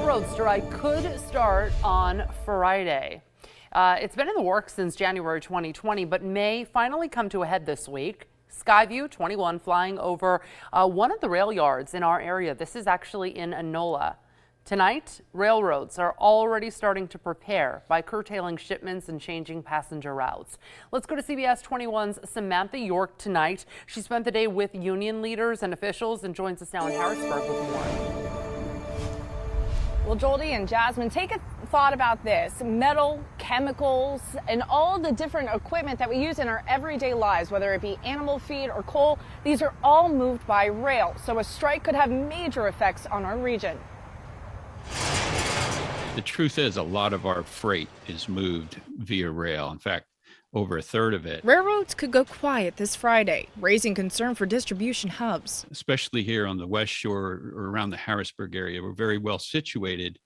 railroad strike could start on Friday. It's been in the works since January 2020, but may finally come to a head this week. Skyview 21 flying over one of the rail yards in our area. This is actually in Enola. Tonight, railroads are already starting to prepare by curtailing shipments and changing passenger routes. Let's go to CBS 21's Samantha York tonight. She spent the day with union leaders and officials and joins us now in Harrisburg with more. Well, Joldy and Jasmine, take a thought about this. Metal, chemicals, and all the different equipment that we use in our everyday lives, whether it be animal feed or coal, these are all moved by rail. So a strike could have major effects on our region. The truth is, a lot of our freight is moved via rail. In fact, over a third of it. Railroads could go quiet this Friday, raising concern for distribution hubs. Especially here on the West Shore or around the Harrisburg area, we're very well situated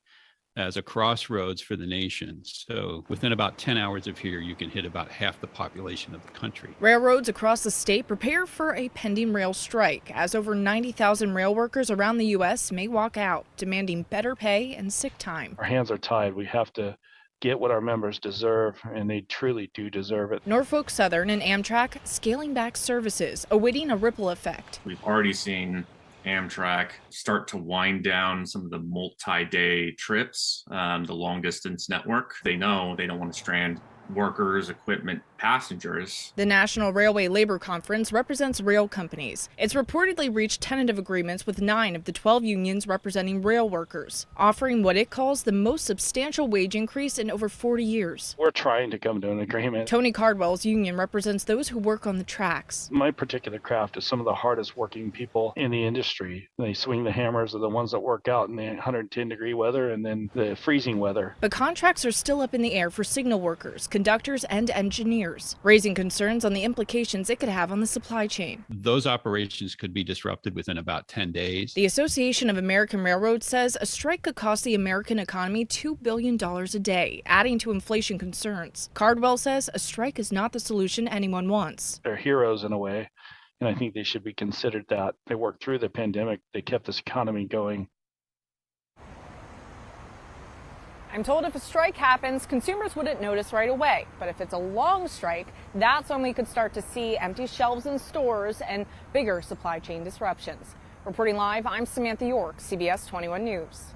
as a crossroads for the nation. So within about 10 hours of here, you can hit about half the population of the country. Railroads across the state prepare for a pending rail strike, as over 90,000 rail workers around the U.S. may walk out, demanding better pay and sick time. Our hands are tied. We have to get what our members deserve, and they truly do deserve it. Norfolk Southern and Amtrak scaling back services, awaiting a ripple effect. We've already seen Amtrak start to wind down some of the multi-day trips, the long-distance network. They know they don't want to strand workers, equipment, passengers. The National Railway Labor Conference represents rail companies. It's reportedly reached tentative agreements with 9 of the 12 unions representing rail workers, offering what it calls the most substantial wage increase in over 40 years. We're trying to come to an agreement. Tony Cardwell's union represents those who work on the tracks. My particular craft is some of the hardest working people in the industry. They swing the hammers are the ones that work out in the 110-degree weather and then the freezing weather. But contracts are still up in the air for signal workers, conductors, and engineers, raising concerns on the implications it could have on the supply chain. Those operations could be disrupted within about 10 days. The Association of American Railroads says a strike could cost the American economy $2 billion a day, adding to inflation concerns. Cardwell says a strike is not the solution anyone wants. They're heroes in a way, and I think they should be considered that. They worked through the pandemic. They kept this economy going. I'm told if a strike happens, consumers wouldn't notice right away. But if it's a long strike, that's when we could start to see empty shelves in stores and bigger supply chain disruptions. Reporting live, I'm Samantha York, CBS 21 News.